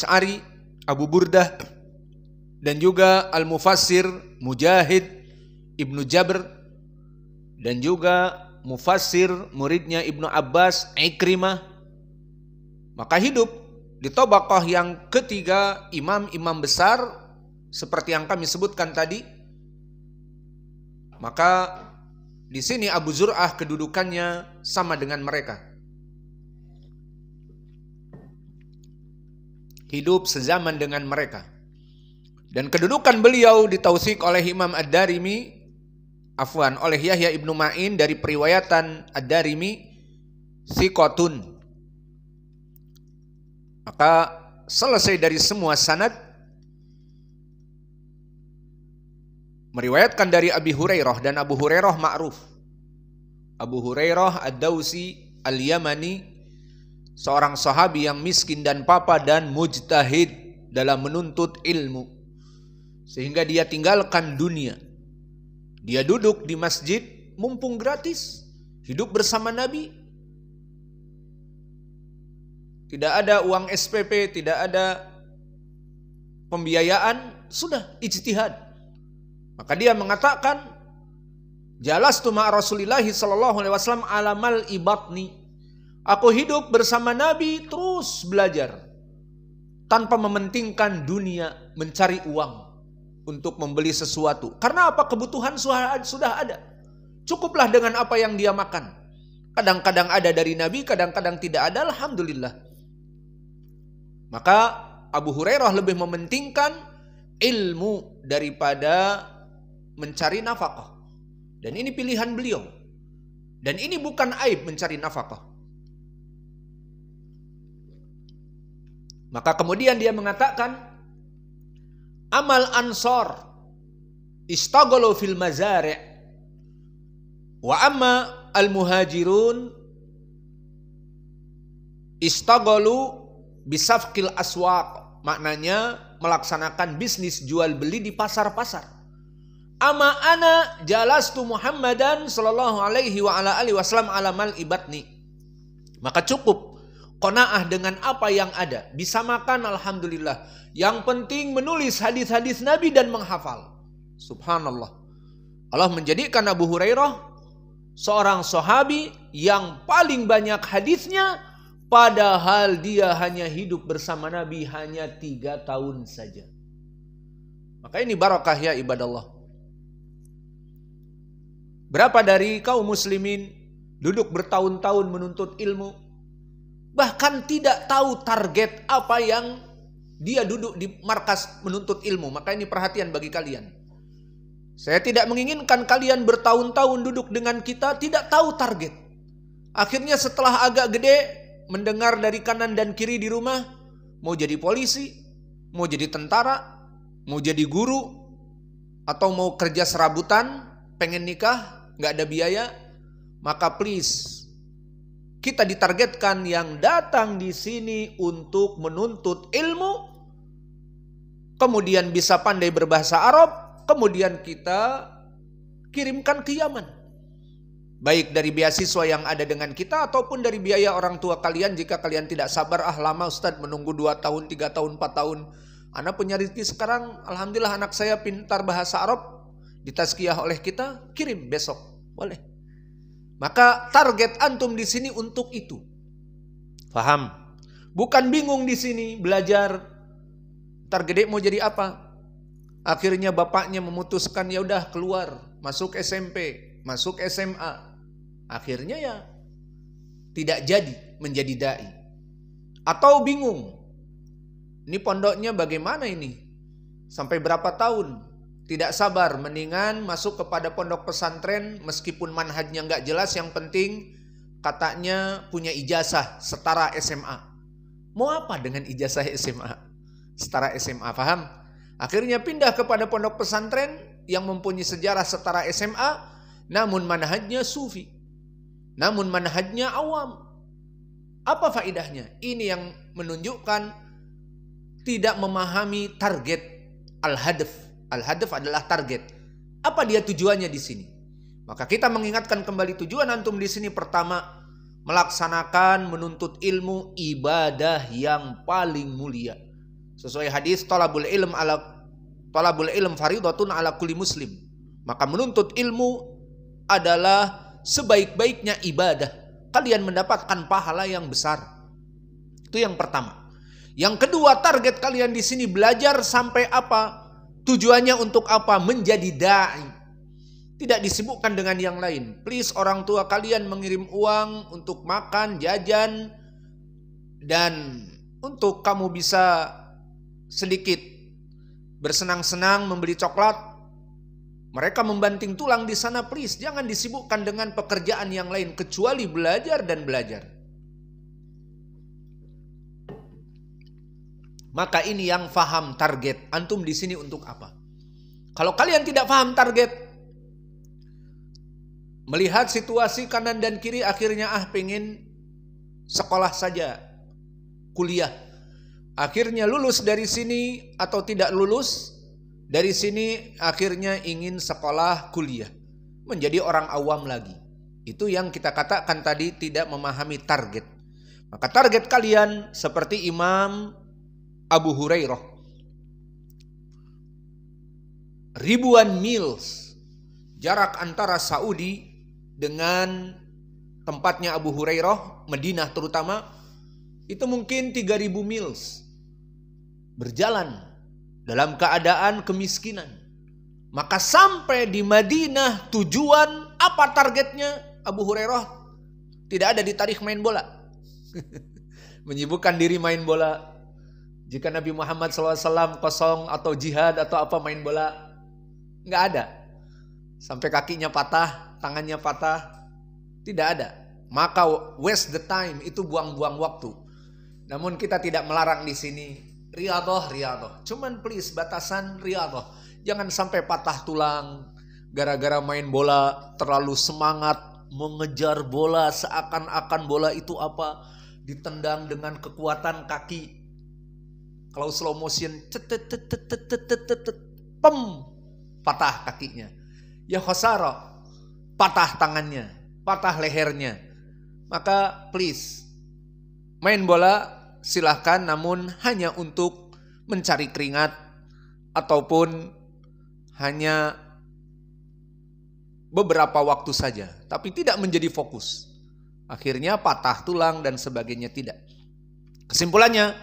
Ash'ari, Abu Burdah, dan juga Al-Mufassir Mujahid Ibnu Jabr, dan juga Mufassir muridnya Ibnu Abbas Ikrimah. Maka hidup di tabaqah yang ketiga imam-imam besar seperti yang kami sebutkan tadi. Maka di sini Abu Zur'ah kedudukannya sama dengan mereka. Hidup sezaman dengan mereka. Dan kedudukan beliau ditautsik oleh Imam Ad-Darimi, oleh Yahya Ibnu Ma'in dari periwayatan Ad-Darimi, thiqatun. Maka selesai dari semua sanad, meriwayatkan dari Abi Hurairah, dan Abu Hurairah ma'ruf. Abu Hurairah Ad-Dausi Al-Yamani, seorang sahabi yang miskin dan papa dan mujtahid dalam menuntut ilmu, sehingga dia tinggalkan dunia. Dia duduk di masjid mumpung gratis, hidup bersama Nabi. Tidak ada uang SPP, tidak ada pembiayaan, sudah ijtihad. Maka dia mengatakan, jalastu ma'a Rasulillah sallallahu alaihi wasallam alamal ibatni. Aku hidup bersama Nabi terus belajar tanpa mementingkan dunia, mencari uang untuk membeli sesuatu. Karena apa? Kebutuhan sudah ada. Cukuplah dengan apa yang dia makan. Kadang-kadang ada dari Nabi, kadang-kadang tidak ada, alhamdulillah. Maka Abu Hurairah lebih mementingkan ilmu daripada mencari nafkah. Dan ini pilihan beliau. Dan ini bukan aib mencari nafkah. Maka kemudian dia mengatakan, amal ansor istaghalu fil mazari' wa amma al muhajirun istaghalu bisafqil aswaq. Maknanya melaksanakan bisnis jual beli di pasar-pasar. Ama ana jalastu Muhammadan sallallahu alaihi wa ala alihi wasallam alamal ibatni. Maka cukup qanaah dengan apa yang ada. Bisa makan, alhamdulillah. Yang penting menulis hadis-hadis Nabi dan menghafal. Subhanallah. Allah menjadikan Abu Hurairah seorang sahabi yang paling banyak hadisnya, padahal dia hanya hidup bersama Nabi hanya 3 tahun saja. Maka ini barakah ya ibadallah. Berapa dari kaum muslimin duduk bertahun-tahun menuntut ilmu, bahkan tidak tahu target apa yang dia duduk di markas menuntut ilmu. Maka ini perhatian bagi kalian. Saya tidak menginginkan kalian bertahun-tahun duduk dengan kita tidak tahu target. Akhirnya setelah agak gede, mendengar dari kanan dan kiri di rumah, mau jadi polisi, mau jadi tentara, mau jadi guru, atau mau kerja serabutan, pengen nikah, gak ada biaya. Maka please, kita ditargetkan yang datang di sini untuk menuntut ilmu, kemudian bisa pandai berbahasa Arab, kemudian kita kirimkan ke Yaman. Baik dari beasiswa yang ada dengan kita ataupun dari biaya orang tua kalian jika kalian tidak sabar. Lama Ustadz menunggu 2 tahun, 3 tahun, 4 tahun. Anak punya rezeki sekarang, alhamdulillah anak saya pintar bahasa Arab, ditazkiyah oleh kita, kirim besok. Boleh. Maka target antum di sini untuk itu. Paham? Bukan bingung di sini belajar. Ntar gede mau jadi apa? Akhirnya bapaknya memutuskan ya udah keluar, masuk SMP, masuk SMA. Akhirnya ya tidak jadi menjadi dai. Atau bingung, ini pondoknya bagaimana ini? Sampai berapa tahun? Tidak sabar, mendingan masuk kepada pondok pesantren meskipun manhajnya nggak jelas, yang penting katanya punya ijazah setara SMA. Mau apa dengan ijazah SMA? Setara SMA, paham? Akhirnya pindah kepada pondok pesantren yang mempunyai sejarah setara SMA, namun manhajnya sufi. Namun manhajnya awam. Apa faedahnya? Ini yang menunjukkan tidak memahami target al-hadaf. Al-hadaf adalah target. Apa dia tujuannya di sini? Maka kita mengingatkan kembali tujuan antum di sini. Pertama, melaksanakan menuntut ilmu ibadah yang paling mulia. Sesuai hadis talabul ilm faridatun ala kulli muslim. Maka menuntut ilmu adalah sebaik-baiknya ibadah. Kalian mendapatkan pahala yang besar. Itu yang pertama. Yang kedua, target kalian di sini belajar sampai apa? Tujuannya untuk apa? Menjadi dai. Tidak disibukkan dengan yang lain. Please, orang tua kalian mengirim uang untuk makan, jajan, dan untuk kamu bisa sedikit bersenang-senang membeli coklat. Mereka membanting tulang di sana. Please, jangan disibukkan dengan pekerjaan yang lain kecuali belajar dan belajar. Maka ini yang faham target antum di sini untuk apa. Kalau kalian tidak faham target, melihat situasi kanan dan kiri, akhirnya pengen sekolah saja, kuliah. Akhirnya lulus dari sini atau tidak lulus dari sini, akhirnya ingin sekolah kuliah, menjadi orang awam lagi. Itu yang kita katakan tadi, tidak memahami target. Maka target kalian seperti Imam Abu Hurairah, ribuan miles jarak antara Saudi dengan tempatnya Abu Hurairah, Madinah terutama, itu mungkin 3000 miles berjalan dalam keadaan kemiskinan. Maka sampai di Madinah tujuan, apa targetnya Abu Hurairah? Tidak ada di tarikh main bola. Menyibukkan diri main bola. Jika Nabi Muhammad SAW kosong atau jihad atau apa main bola, nggak ada. Sampai kakinya patah, tangannya patah, tidak ada. Maka waste the time, itu buang-buang waktu. Namun kita tidak melarang di sini. Riyadhah. Cuman please, batasan riyadhah. Jangan sampai patah tulang gara-gara main bola, terlalu semangat mengejar bola seakan-akan bola itu apa? Ditendang dengan kekuatan kaki. Kalau slow motion, patah kakinya. Ya khosara, patah tangannya, patah lehernya. Maka please, main bola silahkan, namun hanya untuk mencari keringat ataupun hanya beberapa waktu saja, tapi tidak menjadi fokus. Akhirnya patah tulang dan sebagainya, tidak. Kesimpulannya,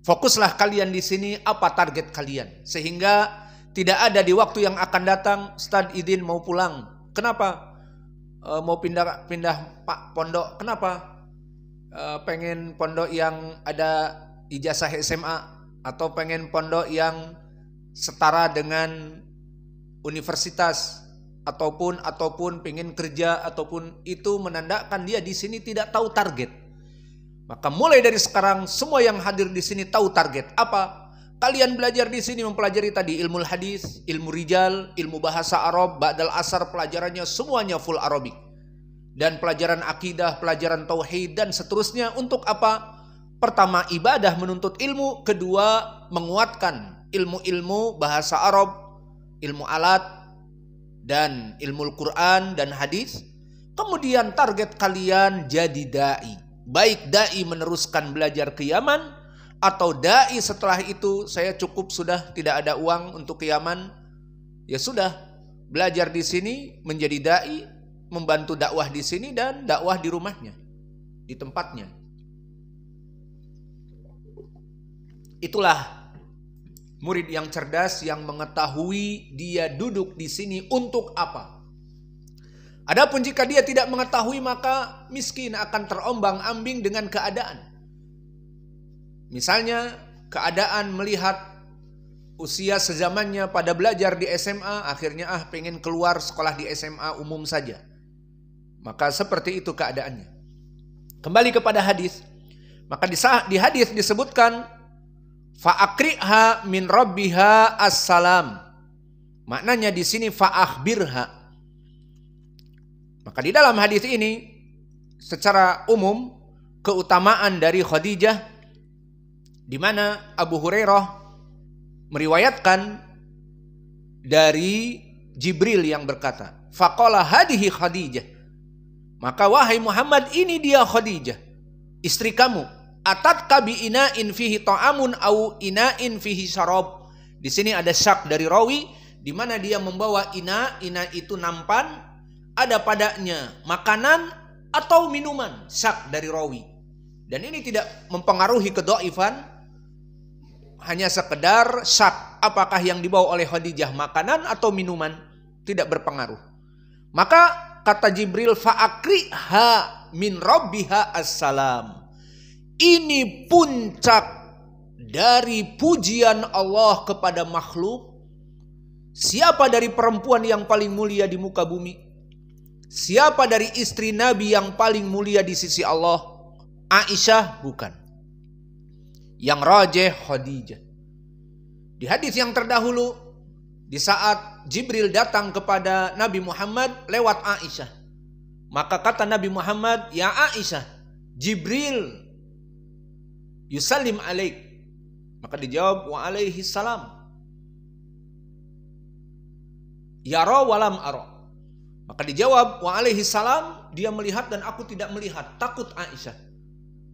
fokuslah kalian di sini, apa target kalian, sehingga tidak ada di waktu yang akan datang, Ustadz izin mau pulang. Kenapa? Mau pindah Pak pondok. Kenapa? Pengen pondok yang ada ijazah SMA atau pengen pondok yang setara dengan universitas ataupun pengen kerja ataupun itu menandakan dia di sini tidak tahu target. Maka mulai dari sekarang semua yang hadir di sini tahu target apa? Kalian belajar di sini mempelajari tadi ilmu hadis, ilmu rijal, ilmu bahasa Arab, ba'dal asar pelajarannya semuanya full Arabic. Dan pelajaran akidah, pelajaran tauhid dan seterusnya untuk apa? Pertama, ibadah menuntut ilmu, kedua, menguatkan ilmu-ilmu bahasa Arab, ilmu alat dan ilmu Al-Qur'an dan hadis. Kemudian target kalian jadi dai. Baik dai meneruskan belajar ke Yaman, atau dai setelah itu saya cukup sudah tidak ada uang untuk ke Yaman, ya sudah belajar di sini menjadi dai, membantu dakwah di sini dan dakwah di rumahnya, di tempatnya. Itulah murid yang cerdas yang mengetahui dia duduk di sini untuk apa. Adapun jika dia tidak mengetahui, maka miskin akan terombang-ambing dengan keadaan. Misalnya keadaan melihat usia sezamannya pada belajar di SMA, akhirnya pengen keluar sekolah di SMA umum saja. Maka seperti itu keadaannya. Kembali kepada hadis. Maka di hadis disebutkan fa'akriha min rabbiha assalam. Maknanya di sini fa'akhbirha. Maka di dalam hadis ini secara umum keutamaan dari Khadijah, di mana Abu Hurairah meriwayatkan dari Jibril yang berkata, faqala hadihi Khadijah. Maka wahai Muhammad, ini dia Khadijah, istri kamu. atatka bi ina'in fihi ta'amun au ina'in fihi syarab. Di sini ada syak dari rawi di mana dia membawa ina itu nampan, ada padanya makanan atau minuman, syak dari rawi. Dan ini tidak mempengaruhi kedhaifan, hanya sekedar syak apakah yang dibawa oleh Khadijah makanan atau minuman, tidak berpengaruh. Maka kata Jibril, fa'akriha min rabbiha assalam. Ini puncak dari pujian Allah kepada makhluk. Siapa dari perempuan yang paling mulia di muka bumi? Siapa dari istri Nabi yang paling mulia di sisi Allah? Aisyah? Bukan. Yang rajih Khadijah. Di hadis yang terdahulu, di saat Jibril datang kepada Nabi Muhammad lewat Aisyah, maka kata Nabi Muhammad, ya Aisyah, Jibril yusallim alaik. Maka dijawab, wa alaihi salam. Yara walam ara. Maka dijawab, wa alaihi salam, dia melihat dan aku tidak melihat. Takut Aisyah.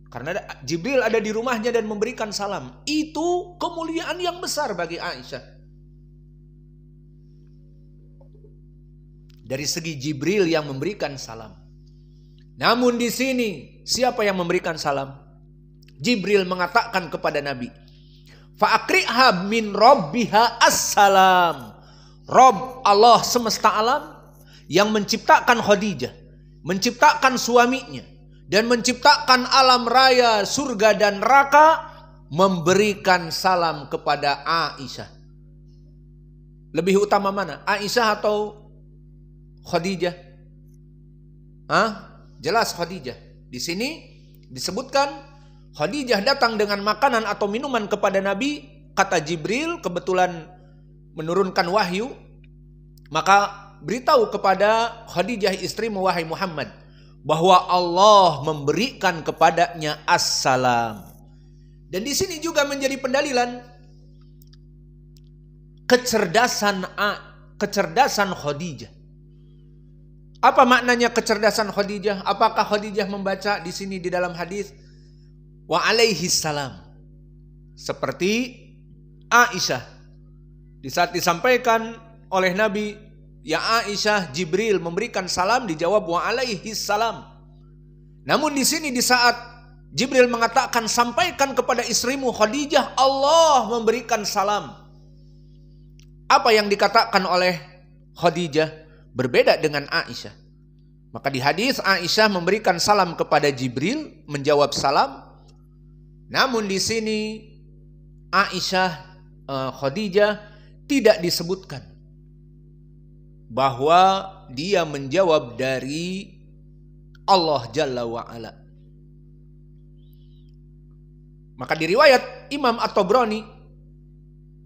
Karena Jibril ada di rumahnya dan memberikan salam. Itu kemuliaan yang besar bagi Aisyah. Dari segi Jibril yang memberikan salam. Namun di sini, siapa yang memberikan salam? Jibril mengatakan kepada Nabi, fa'akriha min rabbiha assalam. Rabb Allah semesta alam yang menciptakan Khadijah, menciptakan suaminya, dan menciptakan alam raya, surga dan neraka, memberikan salam kepada Aisyah. Lebih utama mana? Aisyah atau Khadijah? Jelas Khadijah. Di sini disebutkan Khadijah datang dengan makanan atau minuman kepada Nabi. Kata Jibril kebetulan menurunkan wahyu, maka beritahu kepada Khadijah istrimu wahai Muhammad bahwa Allah memberikan kepadanya assalam. Dan di sini juga menjadi pendalilan kecerdasan Khadijah. Apa maknanya kecerdasan Khadijah? Apakah Khadijah membaca di sini di dalam hadis wa alaihi salam seperti Aisyah? Di saat disampaikan oleh Nabi, ya Aisyah, Jibril memberikan salam, dijawab wa alaihi salam. Namun di sini di saat Jibril mengatakan sampaikan kepada istrimu Khadijah, Allah memberikan salam. Apa yang dikatakan oleh Khadijah berbeda dengan Aisyah. Maka di hadis Aisyah memberikan salam kepada Jibril, menjawab salam. Namun di sini Khadijah tidak disebutkan bahwa dia menjawab dari Allah Jalla wa'ala. Maka di riwayat Imam At-Tabrani,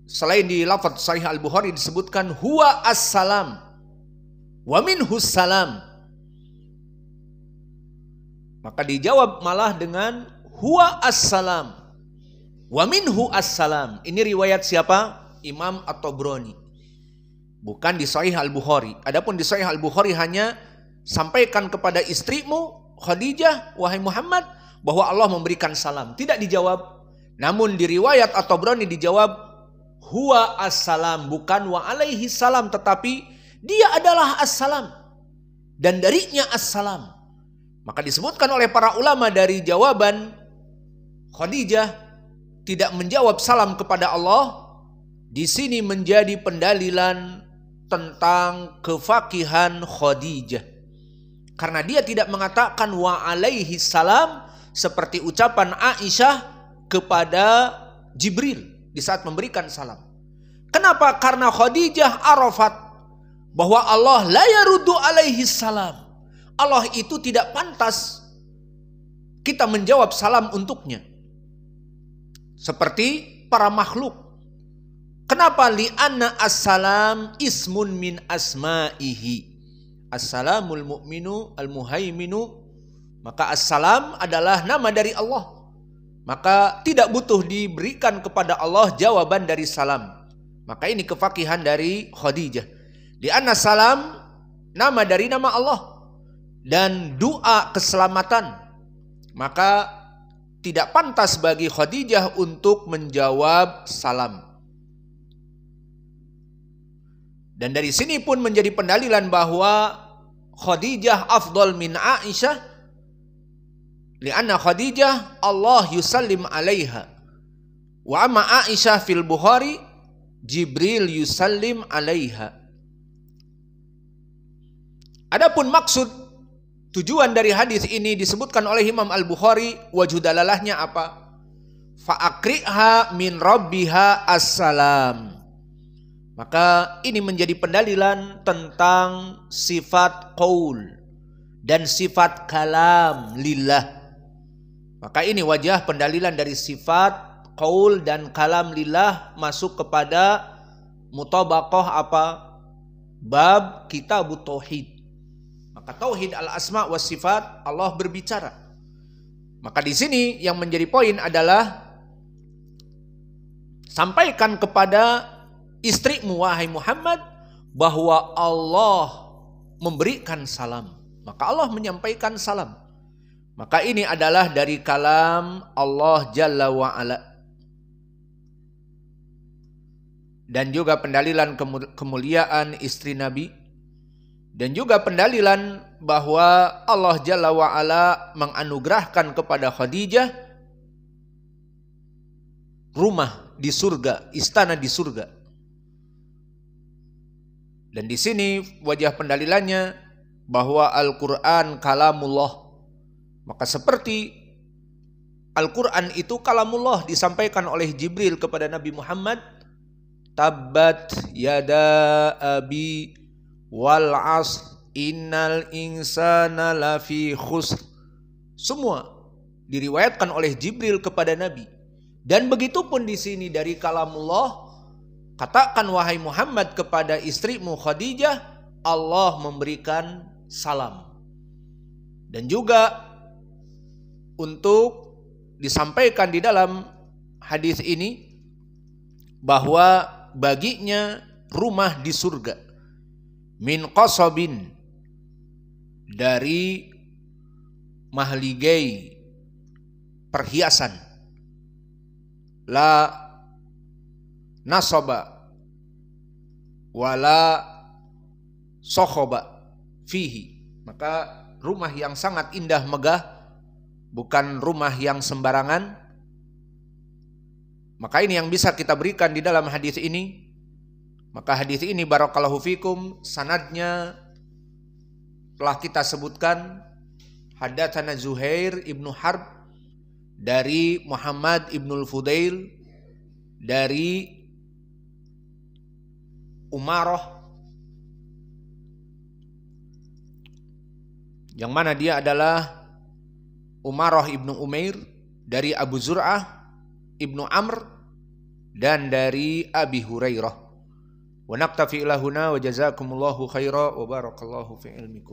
selain di lafaz Sahih Al-Bukhari disebutkan huwa as-salam wa minhu salam, maka dijawab malah dengan huwa as-salam wa minhu as-salam. Ini riwayat siapa? Imam At-Tabrani. Bukan di Sahih Al-Bukhari. Adapun di Sahih Al-Bukhari hanya sampaikan kepada istrimu Khadijah, wahai Muhammad, bahwa Allah memberikan salam. Tidak dijawab. Namun di riwayat At-Tabrani dijawab huwa as-salam, bukan wa alaihi salam, tetapi dia adalah as-salam dan darinya as-salam. Maka disebutkan oleh para ulama dari jawaban Khadijah tidak menjawab salam kepada Allah, di sini menjadi pendalilan tentang kefakihan Khadijah. Karena dia tidak mengatakan wa alaihi salam seperti ucapan Aisyah kepada Jibril di saat memberikan salam. Kenapa? Karena Khadijah arafat bahwa Allah la yaruddu alaihi salam. Allah itu tidak pantas kita menjawab salam untuknya seperti para makhluk. Kenapa? Li'anna as-salam ismun min asma'ihi. As-salamul mu'minu al-muhaiminu. Maka as-salam adalah nama dari Allah. Maka tidak butuh diberikan kepada Allah jawaban dari salam. Maka ini kefakihan dari Khadijah. Li'anna salam nama dari nama Allah. Dan doa keselamatan. Maka tidak pantas bagi Khadijah untuk menjawab salam. Dan dari sini pun menjadi pendalilan bahwa Khadijah afdal min Aisyah, lianna Khadijah Allah yusallim alaiha, wa amma Aisyah fil Bukhari Jibril yusallim alaiha. Adapun maksud tujuan dari hadis ini disebutkan oleh Imam Al-Bukhari, wajhu dalalahnya apa? Fa'akriha min rabbiha assalam. Maka ini menjadi pendalilan tentang sifat qaul dan sifat kalam lillah. Maka ini wajah pendalilan dari sifat qaul dan kalam lillah masuk kepada mutabaqah apa? Bab kitabut tauhid. Maka tauhid al-asma was sifat, Allah berbicara. Maka di sini yang menjadi poin adalah sampaikan kepada istrimu wahai Muhammad bahwa Allah memberikan salam. Maka Allah menyampaikan salam. Maka ini adalah dari kalam Allah Jalla wa Ala. Dan juga pendalilan kemuliaan istri Nabi. Dan juga pendalilan bahwa Allah Jalla wa Ala menganugerahkan kepada Khadijah rumah di surga, istana di surga. Dan di sini wajah pendalilannya bahwa Al-Quran kalamullah. Maka seperti Al-Quran itu kalamullah disampaikan oleh Jibril kepada Nabi Muhammad, tabbat yada abi wal asr innal insana lafi khusr. Semua diriwayatkan oleh Jibril kepada Nabi. Dan begitu pun di sini dari kalamullah, katakan wahai Muhammad kepada istrimu Khadijah, Allah memberikan salam. Dan juga untuk disampaikan di dalam hadis ini bahwa baginya rumah di surga min qasabin, dari mahligai perhiasan, la nasaba wala sokhoba fihi. Maka rumah yang sangat indah megah, bukan rumah yang sembarangan. Maka ini yang bisa kita berikan di dalam hadis ini. Maka hadis ini barakallahu fikum, sanadnya telah kita sebutkan. Hadatsana Zuhair ibnu Harb dari Muhammad ibnul Fudail dari Umarah, yang mana dia adalah Umarah ibnu Umair, dari Abu Zur'ah ibnu Amr, dan dari Abi Hurairah. Wa naktafi ila huna wa jazakumullahu khaira wa barakallahu fi ilmikum.